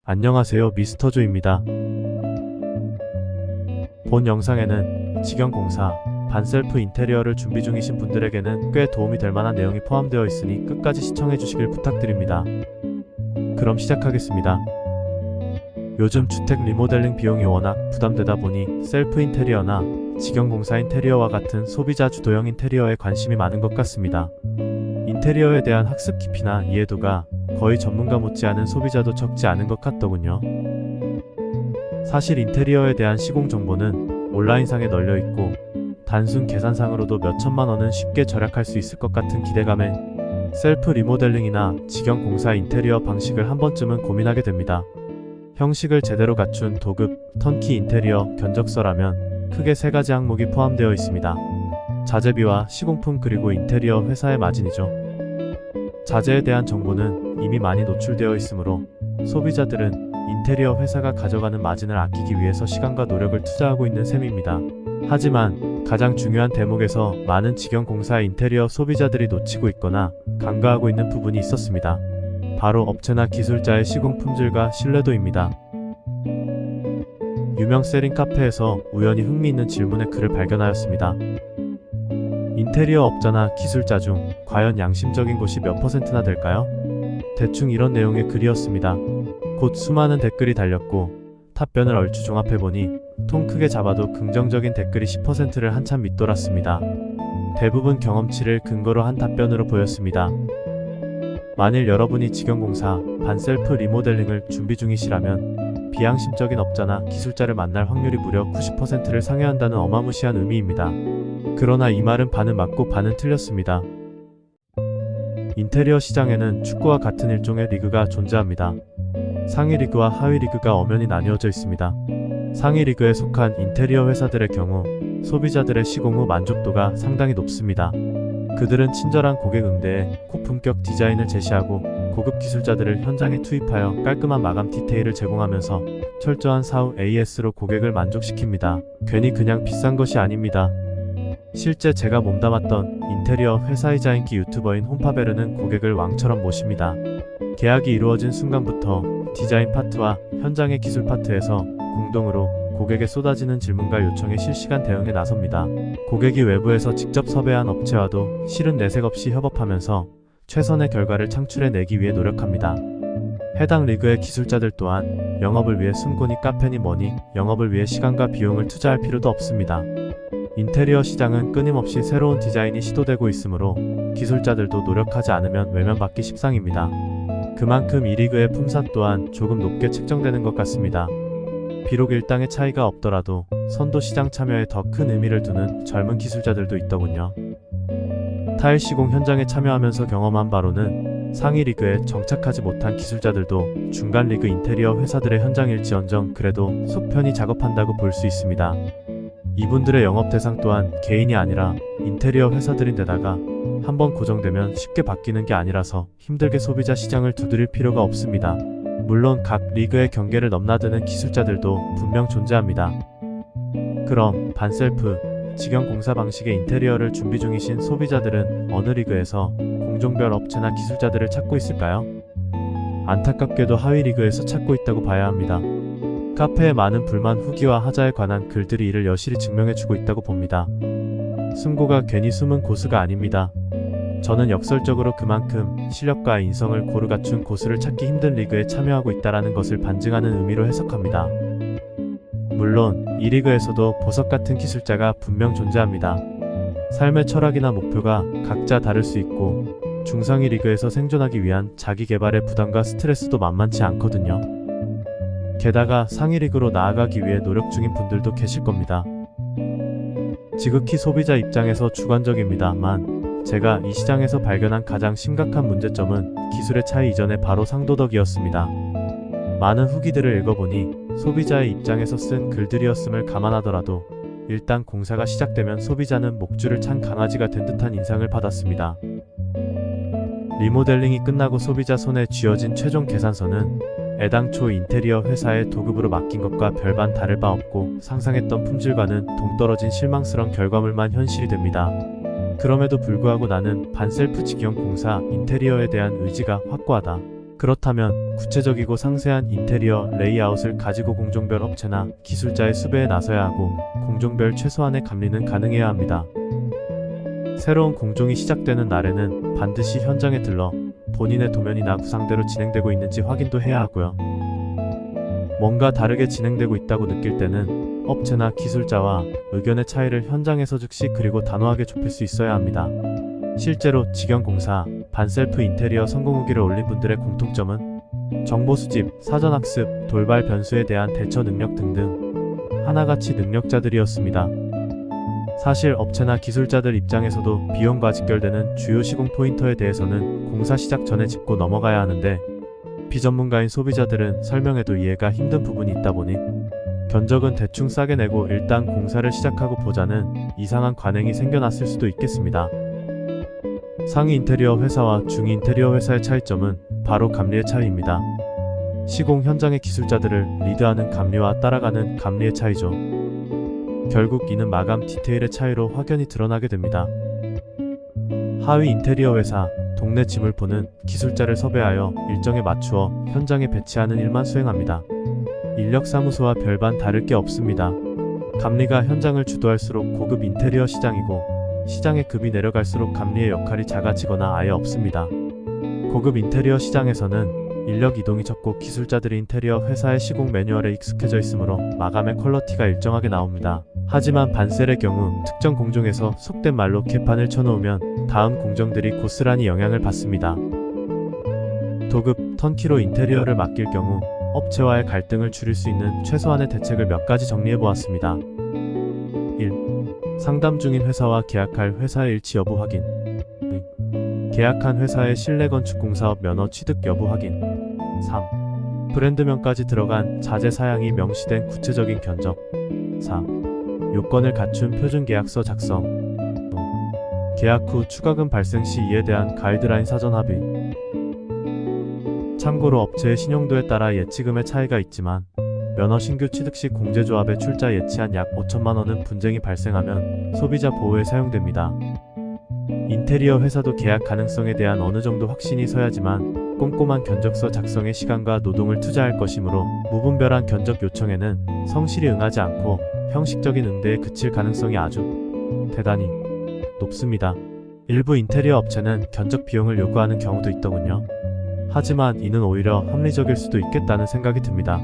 안녕하세요, 미스터조입니다. 본 영상에는 직영공사, 반셀프 인테리어를 준비 중이신 분들에게는 꽤 도움이 될 만한 내용이 포함되어 있으니 끝까지 시청해 주시길 부탁드립니다. 그럼 시작하겠습니다. 요즘 주택 리모델링 비용이 워낙 부담되다 보니 셀프 인테리어나 직영공사 인테리어와 같은 소비자 주도형 인테리어에 관심이 많은 것 같습니다. 인테리어에 대한 학습 깊이나 이해도가 거의 전문가 못지않은 소비자도 적지 않은 것 같더군요. 사실 인테리어에 대한 시공 정보는 온라인상에 널려 있고 단순 계산상으로도 몇천만 원은 쉽게 절약할 수 있을 것 같은 기대감에 셀프 리모델링이나 직영 공사 인테리어 방식을 한 번쯤은 고민하게 됩니다. 형식을 제대로 갖춘 도급, 턴키 인테리어 견적서라면 크게 세 가지 항목이 포함되어 있습니다. 자재비와 시공품 그리고 인테리어 회사의 마진이죠. 자재에 대한 정보는 이미 많이 노출되어 있으므로 소비자들은 인테리어 회사가 가져가는 마진을 아끼기 위해서 시간과 노력을 투자하고 있는 셈입니다. 하지만 가장 중요한 대목에서 많은 직영공사 인테리어 소비자들이 놓치고 있거나 간과하고 있는 부분이 있었습니다. 바로 업체나 기술자의 시공 품질과 신뢰도입니다. 유명 세링 카페에서 우연히 흥미있는 질문의 글을 발견하였습니다. 인테리어 업자나 기술자 중 과연 양심적인 곳이 몇 %나 될까요? 대충 이런 내용의 글이었습니다. 곧 수많은 댓글이 달렸고 답변을 얼추 종합해보니 통 크게 잡아도 긍정적인 댓글이 10%를 한참 밑돌았습니다. 대부분 경험치를 근거로 한 답변으로 보였습니다. 만일 여러분이 직영공사, 반셀프 리모델링을 준비 중이시라면 비양심적인 업자나 기술자를 만날 확률이 무려 90%를 상회한다는 어마무시한 의미입니다. 그러나 이 말은 반은 맞고 반은 틀렸습니다. 인테리어 시장에는 축구와 같은 일종의 리그가 존재합니다. 상위 리그와 하위 리그가 엄연히 나뉘어져 있습니다. 상위 리그에 속한 인테리어 회사들의 경우 소비자들의 시공 후 만족도가 상당히 높습니다. 그들은 친절한 고객 응대에 고품격 디자인을 제시하고 고급 기술자들을 현장에 투입하여 깔끔한 마감 디테일을 제공하면서 철저한 사후 AS로 고객을 만족시킵니다. 괜히 그냥 비싼 것이 아닙니다. 실제 제가 몸담았던 인테리어 회사이자 인기 유튜버인 홈파베르는 고객을 왕처럼 모십니다. 계약이 이루어진 순간부터 디자인 파트와 현장의 기술 파트에서 공동으로 고객에 쏟아지는 질문과 요청에 실시간 대응에 나섭니다. 고객이 외부에서 직접 섭외한 업체와도 실은 내색 없이 협업하면서 최선의 결과를 창출해내기 위해 노력합니다. 해당 리그의 기술자들 또한 영업을 위해 숨고니 카페니 뭐니 영업을 위해 시간과 비용을 투자할 필요도 없습니다. 인테리어 시장은 끊임없이 새로운 디자인이 시도되고 있으므로 기술자들도 노력하지 않으면 외면받기 십상입니다. 그만큼 이 리그의 품사 또한 조금 높게 책정되는 것 같습니다. 비록 일당의 차이가 없더라도 선도 시장 참여에 더 큰 의미를 두는 젊은 기술자들도 있더군요. 타일 시공 현장에 참여하면서 경험한 바로는 상위 리그에 정착하지 못한 기술자들도 중간 리그 인테리어 회사들의 현장일지언정 그래도 속 편히 작업한다고 볼 수 있습니다. 이분들의 영업 대상 또한 개인이 아니라 인테리어 회사들인데다가 한번 고정되면 쉽게 바뀌는 게 아니라서 힘들게 소비자 시장을 두드릴 필요가 없습니다. 물론 각 리그의 경계를 넘나드는 기술자들도 분명 존재합니다. 그럼 반셀프, 직영공사 방식의 인테리어를 준비 중이신 소비자들은 어느 리그에서 공종별 업체나 기술자들을 찾고 있을까요? 안타깝게도 하위 리그에서 찾고 있다고 봐야 합니다. 카페에 많은 불만 후기와 하자에 관한 글들이 이를 여실히 증명해주고 있다고 봅니다. 승고가 괜히 숨은 고수가 아닙니다. 저는 역설적으로 그만큼 실력과 인성을 고루 갖춘 고수를 찾기 힘든 리그에 참여하고 있다는 것을 반증하는 의미로 해석합니다. 물론 이 리그에서도 보석 같은 기술자가 분명 존재합니다. 삶의 철학이나 목표가 각자 다를 수 있고 중상위 리그에서 생존하기 위한 자기 개발의 부담과 스트레스도 만만치 않거든요. 게다가 상위 리그로 나아가기 위해 노력 중인 분들도 계실 겁니다. 지극히 소비자 입장에서 주관적입니다만 제가 이 시장에서 발견한 가장 심각한 문제점은 기술의 차이 이전에 바로 상도덕이었습니다. 많은 후기들을 읽어보니 소비자의 입장에서 쓴 글들이었음을 감안하더라도 일단 공사가 시작되면 소비자는 목줄을 찬 강아지가 된 듯한 인상을 받았습니다. 리모델링이 끝나고 소비자 손에 쥐어진 최종 계산서는 애당초 인테리어 회사의 도급으로 맡긴 것과 별반 다를 바 없고 상상했던 품질과는 동떨어진 실망스러운 결과물만 현실이 됩니다. 그럼에도 불구하고 나는 반셀프 직영 공사 인테리어에 대한 의지가 확고하다. 그렇다면 구체적이고 상세한 인테리어 레이아웃을 가지고 공종별 업체나 기술자의 수배에 나서야 하고 공종별 최소한의 감리는 가능해야 합니다. 새로운 공종이 시작되는 날에는 반드시 현장에 들러 본인의 도면이나 구상대로 진행되고 있는지 확인도 해야 하고요. 뭔가 다르게 진행되고 있다고 느낄 때는 업체나 기술자와 의견의 차이를 현장에서 즉시 그리고 단호하게 좁힐 수 있어야 합니다. 실제로 직영공사, 반셀프 인테리어 성공 후기를 올린 분들의 공통점은 정보 수집, 사전학습, 돌발 변수에 대한 대처 능력 등등 하나같이 능력자들이었습니다. 사실 업체나 기술자들 입장에서도 비용과 직결되는 주요 시공 포인터에 대해서는 공사 시작 전에 짚고 넘어가야 하는데 비전문가인 소비자들은 설명해도 이해가 힘든 부분이 있다 보니 견적은 대충 싸게 내고 일단 공사를 시작하고 보자는 이상한 관행이 생겨났을 수도 있겠습니다. 상위 인테리어 회사와 중위 인테리어 회사의 차이점은 바로 감리의 차이입니다. 시공 현장의 기술자들을 리드하는 감리와 따라가는 감리의 차이죠. 결국 이는 마감 디테일의 차이로 확연히 드러나게 됩니다. 하위 인테리어 회사, 동네 지물포는 기술자를 섭외하여 일정에 맞추어 현장에 배치하는 일만 수행합니다. 인력사무소와 별반 다를 게 없습니다. 감리가 현장을 주도할수록 고급 인테리어 시장이고 시장의 급이 내려갈수록 감리의 역할이 작아지거나 아예 없습니다. 고급 인테리어 시장에서는 인력 이동이 적고 기술자들이 인테리어 회사의 시공 매뉴얼에 익숙해져 있으므로 마감의 퀄러티가 일정하게 나옵니다. 하지만 반셀의 경우 특정 공종에서 속된 말로 개판을 쳐놓으면 다음 공정들이 고스란히 영향을 받습니다. 도급, 턴키로 인테리어를 맡길 경우 업체와의 갈등을 줄일 수 있는 최소한의 대책을 몇 가지 정리해보았습니다. 1. 상담 중인 회사와 계약할 회사의 일치 여부 확인. 2. 계약한 회사의 실내 건축공사업 면허 취득 여부 확인. 3. 브랜드명까지 들어간 자재 사양이 명시된 구체적인 견적. 4. 요건을 갖춘 표준계약서 작성. 5. 계약 후 추가금 발생 시 이에 대한 가이드라인 사전 합의. 참고로 업체의 신용도에 따라 예치금의 차이가 있지만 면허 신규 취득 시 공제조합의 출자 예치한 약 5천만 원은 분쟁이 발생하면 소비자 보호에 사용됩니다. 인테리어 회사도 계약 가능성에 대한 어느 정도 확신이 서야지만 꼼꼼한 견적서 작성에 시간과 노동을 투자할 것이므로 무분별한 견적 요청에는 성실히 응하지 않고 형식적인 응대에 그칠 가능성이 아주 대단히 높습니다. 일부 인테리어 업체는 견적 비용을 요구하는 경우도 있더군요. 하지만 이는 오히려 합리적일 수도 있겠다는 생각이 듭니다.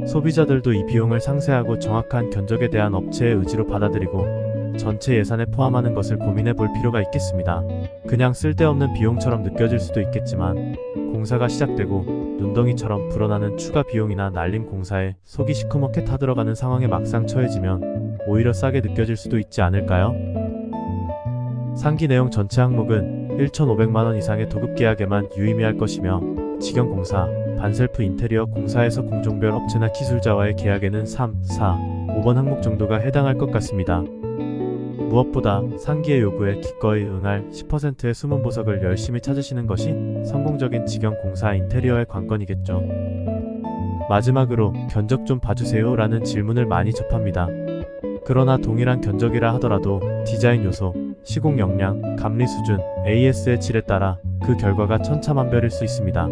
소비자들도 이 비용을 상세하고 정확한 견적에 대한 업체의 의지로 받아들이고 전체 예산에 포함하는 것을 고민해 볼 필요가 있겠습니다. 그냥 쓸데없는 비용처럼 느껴질 수도 있겠지만 공사가 시작되고 눈덩이처럼 불어나는 추가 비용이나 날림 공사에 속이 시커멓게 타들어가는 상황에 막상 처해지면 오히려 싸게 느껴질 수도 있지 않을까요? 상기 내용 전체 항목은 1,500만원 이상의 도급 계약에만 유의미할 것이며 직영공사, 반셀프 인테리어 공사에서 공종별 업체나 기술자와의 계약에는 3, 4, 5번 항목 정도가 해당할 것 같습니다. 무엇보다 상기의 요구에 기꺼이 응할 10%의 숨은 보석을 열심히 찾으시는 것이 성공적인 직영공사 인테리어의 관건이겠죠. 마지막으로 견적 좀 봐주세요 라는 질문을 많이 접합니다. 그러나 동일한 견적이라 하더라도 디자인 요소, 시공 역량, 감리 수준, AS의 질에 따라 그 결과가 천차만별일 수 있습니다.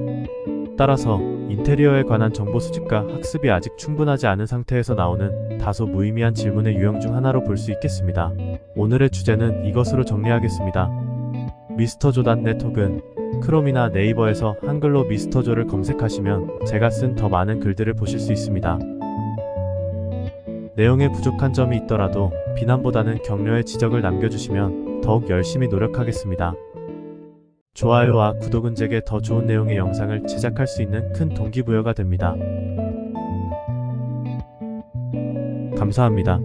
따라서 인테리어에 관한 정보 수집과 학습이 아직 충분하지 않은 상태에서 나오는 다소 무의미한 질문의 유형 중 하나로 볼 수 있겠습니다. 오늘의 주제는 이것으로 정리하겠습니다. 미스터조.net 혹은 크롬이나 네이버에서 한글로 미스터조를 검색하시면 제가 쓴 더 많은 글들을 보실 수 있습니다. 내용에 부족한 점이 있더라도 비난보다는 격려의 지적을 남겨주시면 더욱 열심히 노력하겠습니다. 좋아요와 구독은 제게 더 좋은 내용의 영상을 제작할 수 있는 큰 동기부여가 됩니다. 감사합니다.